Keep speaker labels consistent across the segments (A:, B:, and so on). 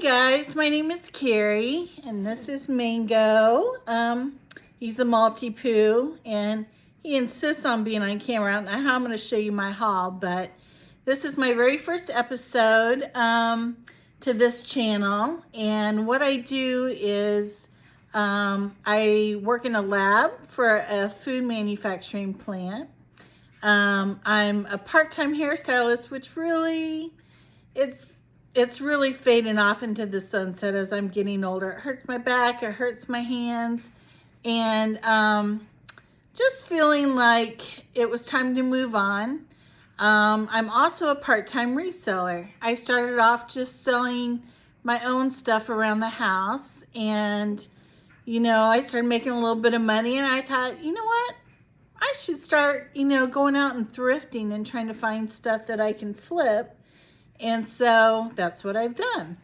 A: Guys, my name is Carrie and this is Mango. He's a Maltipoo and he insists on being on camera. I don't know how I'm going to show you my haul, but this is my very first episode to this channel, and what I do is I work in a lab for a food manufacturing plant. I'm a part-time hairstylist, which really, it's really fading off into the sunset as I'm getting older. It hurts my back, it hurts my hands, and just feeling like it was time to move on. I'm also a part-time reseller. I started off just selling my own stuff around the house, and I started making a little bit of money, and I thought, you know what? I should start, going out and thrifting and trying to find stuff that I can flip. And so that's what I've done.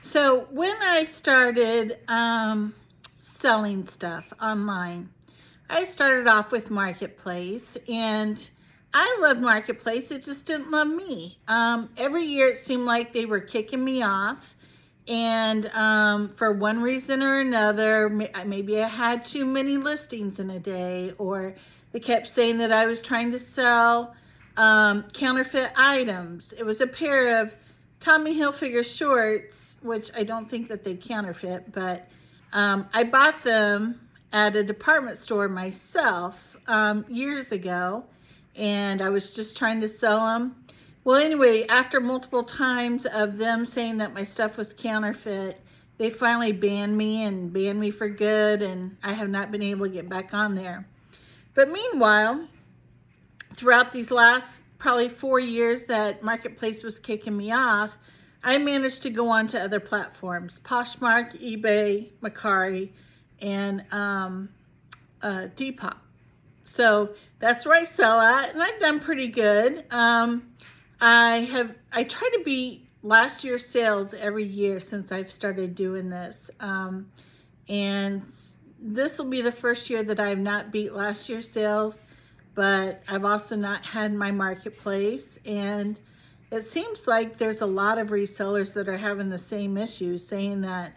A: So when I started selling stuff online, I started off with Marketplace, and I loved Marketplace. It just didn't love me. Every year it seemed like they were kicking me off. And for one reason or another, maybe I had too many listings in a day, or they kept saying that I was trying to sell counterfeit items. It was a pair of Tommy Hilfiger shorts, which I don't think that they counterfeit, but I bought them at a department store myself years ago, and I was just trying to sell them. Well, anyway, after multiple times of them saying that my stuff was counterfeit, they finally banned me for good, and I have not been able to get back on there. But meanwhile, throughout these last probably 4 years that Marketplace was kicking me off, I managed to go on to other platforms: Poshmark, eBay, Mercari, and Depop. So that's where I sell at, and I've done pretty good. I try to beat last year's sales every year since I've started doing this. And this will be the first year that I've not beat last year's sales, but I've also not had my Marketplace. And it seems like there's a lot of resellers that are having the same issue, saying that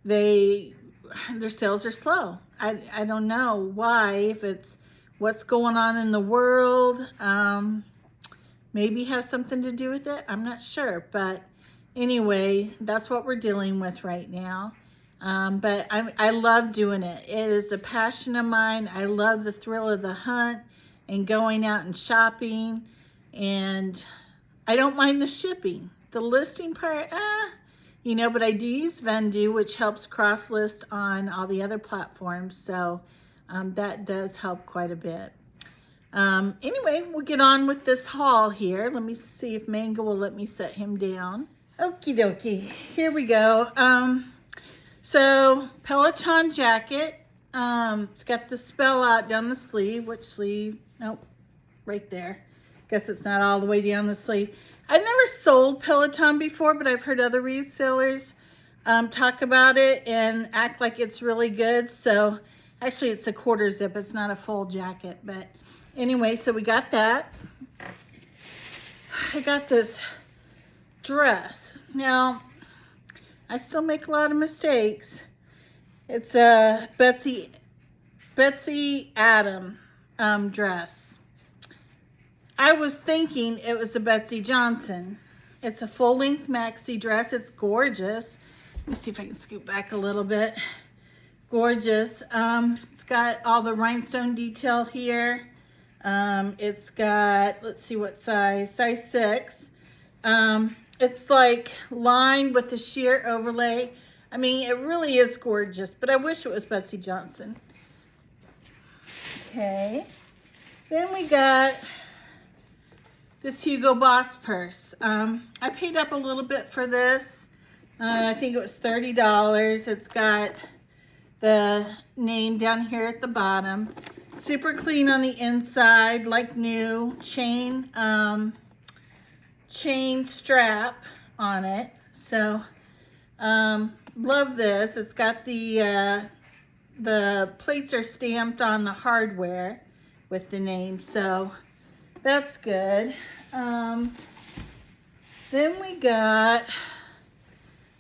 A: their sales are slow. I don't know why, if it's what's going on in the world. Maybe has something to do with it. I'm not sure. But anyway, that's what we're dealing with right now. But I love doing it. It is a passion of mine. I love the thrill of the hunt and going out and shopping. And I don't mind the shipping. The listing part, but I do use Vendoo, which helps cross-list on all the other platforms. So that does help quite a bit. Anyway, we'll get on with this haul here. Let me see if Mango will let me set him down. Okie dokie, here we go. So Peloton jacket. It's got the spell out down the sleeve. Which sleeve? Nope, right there. Guess it's not all the way down the sleeve. I've never sold Peloton before, but I've heard other resellers talk about it and act like it's really good. So actually it's a quarter zip. It's not a full jacket, but anyway, so we got that. I got this dress. Now, I still make a lot of mistakes. It's a Betsy Adam dress. I was thinking it was a Betsy Johnson. It's a full-length maxi dress. It's gorgeous. Let me see if I can scoot back a little bit. Gorgeous. It's got all the rhinestone detail here. It's got, let's see what size 6. It's like lined with a sheer overlay. I mean, it really is gorgeous, but I wish it was Betsy Johnson. Okay. Then we got this Hugo Boss purse. I paid up a little bit for this. I think it was $30. It's got the name down here at the bottom. Super clean on the inside, like new. Chain strap on it. So love this. It's got the plates are stamped on the hardware with the name. So That's good. Then we got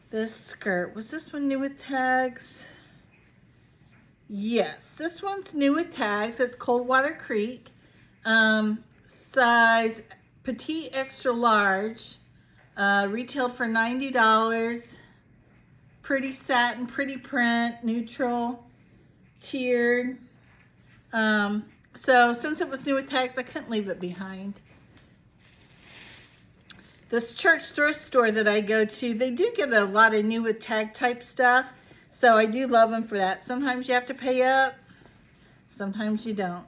A: this skirt. Was this one new with tags? Yes, this one's new with tags. It's Coldwater Creek. Size petite extra large. Retailed for $90. Pretty satin, pretty print, neutral, tiered. So since it was new with tags, I couldn't leave it behind. This church thrift store that I go to, they do get a lot of new with tag type stuff. So I do love them for that. Sometimes you have to pay up, sometimes you don't.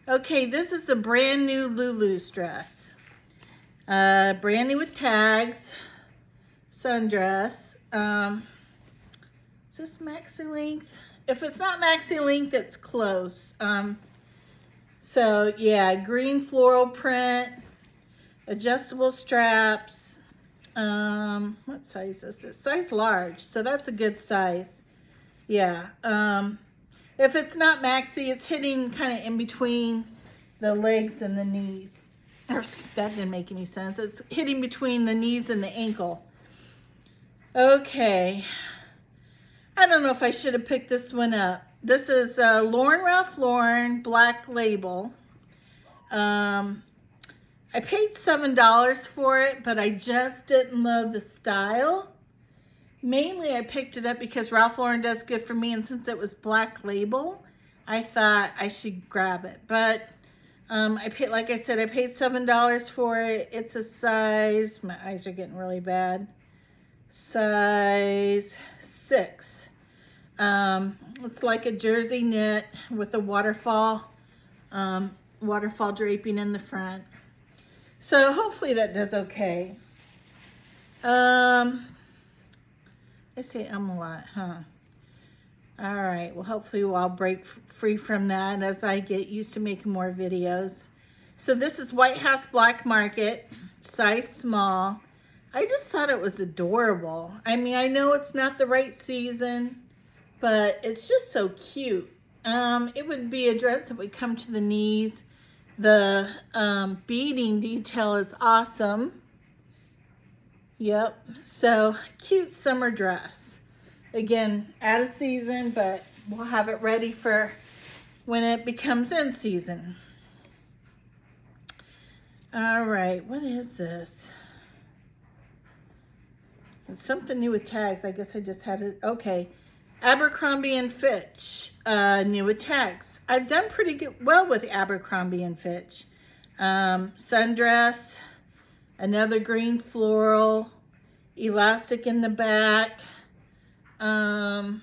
A: Okay, this is a brand new Lulu's dress. Brand new with tags, sundress. Is this maxi length? If it's not maxi length, it's close. So yeah, green floral print, adjustable straps. What size is this? Size large, so that's a good size. Yeah. If it's not maxi, it's hitting kind of in between the legs and the knees. That didn't make any sense. It's hitting between the knees and the ankle. Okay. I don't know if I should have picked this one up. This is Ralph Lauren Black Label. I paid $7 for it, but I just didn't love the style. Mainly I picked it up because Ralph Lauren does good for me, and since it was Black Label, I thought I should grab it. But I paid, like I said, I paid $7 for it. It's a size, my eyes are getting really bad, size 6. It's like a jersey knit with a waterfall draping in the front. So hopefully that does okay. I say a lot, huh? All right, well hopefully I'll break free from that as I get used to making more videos. So this is White House Black Market, size small. I just thought it was adorable. I mean, I know it's not the right season, but it's just so cute. It would be a dress that would come to the knees. The beading detail is awesome. Yep, so cute summer dress. Again, out of season, but we'll have it ready for when it becomes in season. All right, what is this? It's something new with tags. I guess I just had it. Okay, Abercrombie and Fitch, new with tags. I've done pretty well with Abercrombie and Fitch. Sundress, another green floral, elastic in the back. Another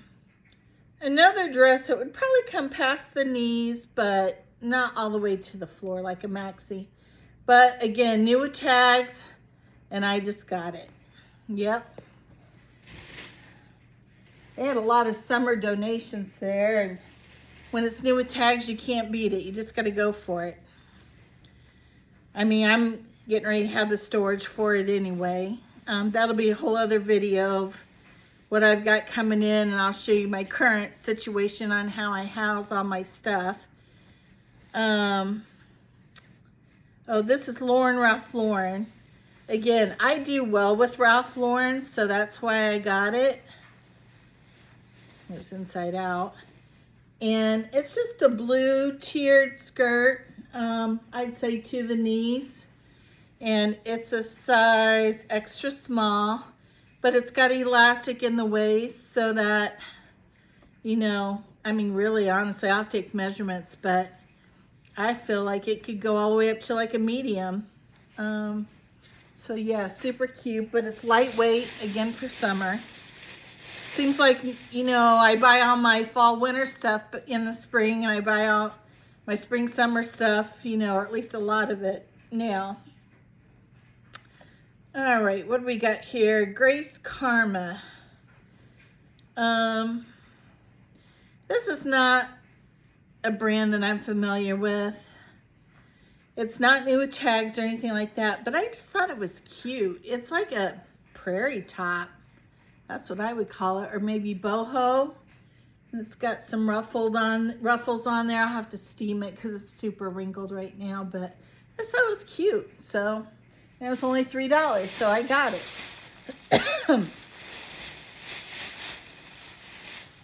A: dress that would probably come past the knees, but not all the way to the floor like a maxi. But again, new with tags, and I just got it. Yep. They had a lot of summer donations there, and when it's new with tags, you can't beat it. You just got to go for it. I mean, I'm getting ready to have the storage for it anyway. That'll be a whole other video of what I've got coming in, and I'll show you my current situation on how I house all my stuff. Oh, this is Ralph Lauren. Again, I do well with Ralph Lauren, so that's why I got it. It's inside out. And it's just a blue tiered skirt, I'd say to the knees. And it's a size extra small, but it's got elastic in the waist so that, you know, I mean, really, honestly, I'll take measurements, but I feel like it could go all the way up to like a medium. So yeah, super cute, but it's lightweight, again, for summer. Seems like, you know, I buy all my fall winter stuff in the spring, and I buy all my spring summer stuff, you know, or at least a lot of it now. All right, what do we got here? Grace Karma. This is not a brand that I'm familiar with. It's not new with tags or anything like that, but I just thought it was cute. It's like a prairie top. That's what I would call it, or maybe boho. And it's got some ruffles on there. I'll have to steam it because it's super wrinkled right now, but I just thought it was cute. So it was only $3, so I got it.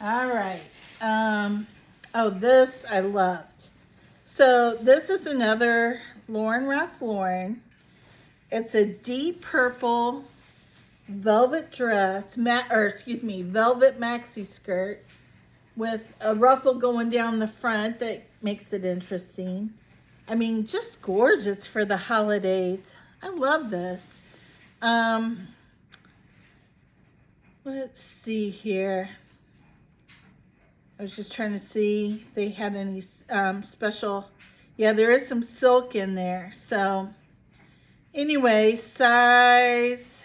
A: All right. Oh, this I loved. So this is another Lauren Ralph Lauren. It's a deep purple velvet dress, velvet maxi skirt with a ruffle going down the front that makes it interesting. I mean, just gorgeous for the holidays. I love this. Let's see here. I was just trying to see if they had any special. Yeah, there is some silk in there. So anyway, size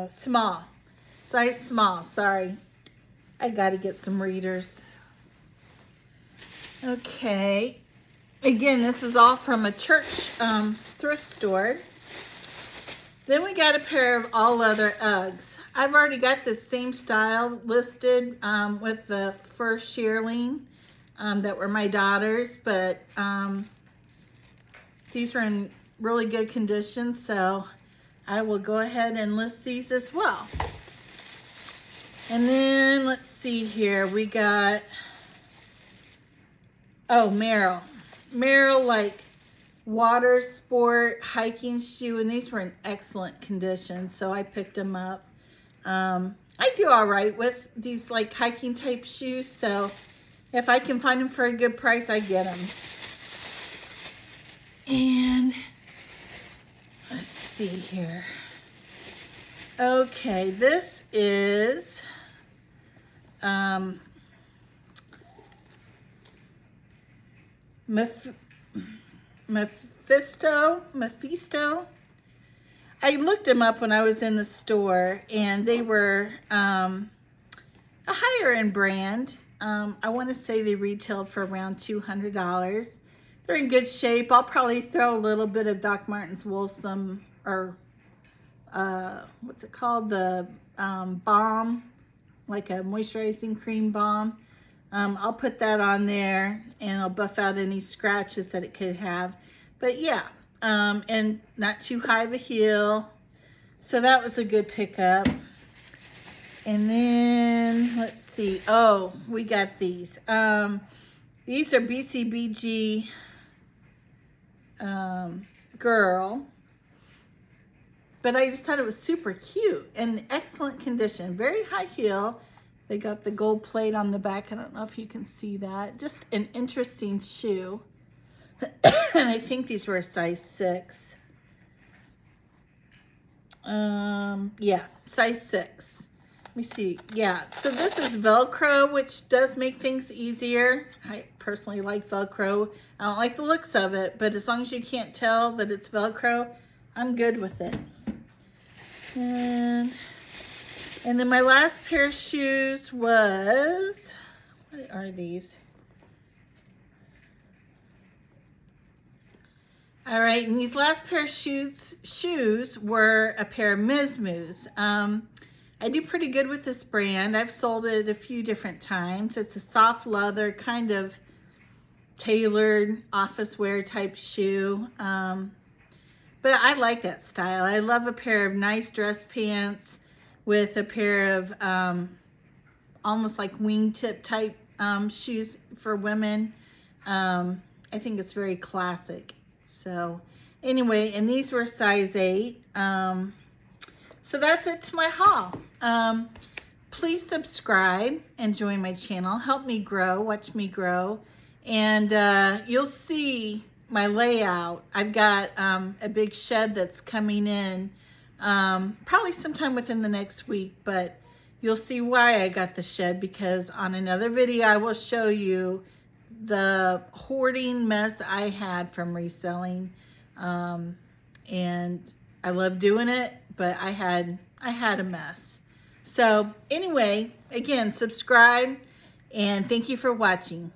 A: small. Size small, sorry. I gotta get some readers. Okay. Again, this is all from a church thrift store. Then we got a pair of all leather Uggs. I've already got the same style listed with the fur shearling that were my daughter's, but these were in really good condition, so I will go ahead and list these as well. And then let's see here, we got, oh, Merrill like water sport hiking shoe, and these were in excellent condition, so I picked them up. I do all right with these like hiking type shoes, so if I can find them for a good price, I get them. And let's see here. Okay, this is Mephisto. I looked them up when I was in the store, and they were a higher end brand. I want to say they retailed for around $200. They're in good shape. I'll probably throw a little bit of Doc Martens wool, what's it called? The balm, like a moisturizing cream balm. I'll put that on there, and I'll buff out any scratches that it could have. But yeah, and not too high of a heel. So that was a good pickup. And then, let's see. Oh, we got these. These are BCBG Girl. But I just thought it was super cute and excellent condition. Very high heel. They got the gold plate on the back. I don't know if you can see that. Just an interesting shoe. And I think these were a size 6. Yeah, size 6. Let me see. Yeah, so this is Velcro, which does make things easier. I personally like Velcro. I don't like the looks of it, but as long as you can't tell that it's Velcro, I'm good with it. And then my last pair of shoes was, what are these? All right, and these last pair of shoes were a pair of Ms. Moos. I do pretty good with this brand. I've sold it a few different times. It's a soft leather, kind of tailored office wear type shoe. But I like that style. I love a pair of nice dress pants with a pair of almost like wingtip type shoes for women. I think it's very classic. So anyway, and these were size 8. So that's it to my haul. Please subscribe and join my channel. Help me grow, watch me grow. And you'll see my layout. I've got a big shed that's coming in probably sometime within the next week, but you'll see why I got the shed, because on another video I will show you the hoarding mess I had from reselling. And I love doing it, but I had a mess. So anyway, again, subscribe, and thank you for watching.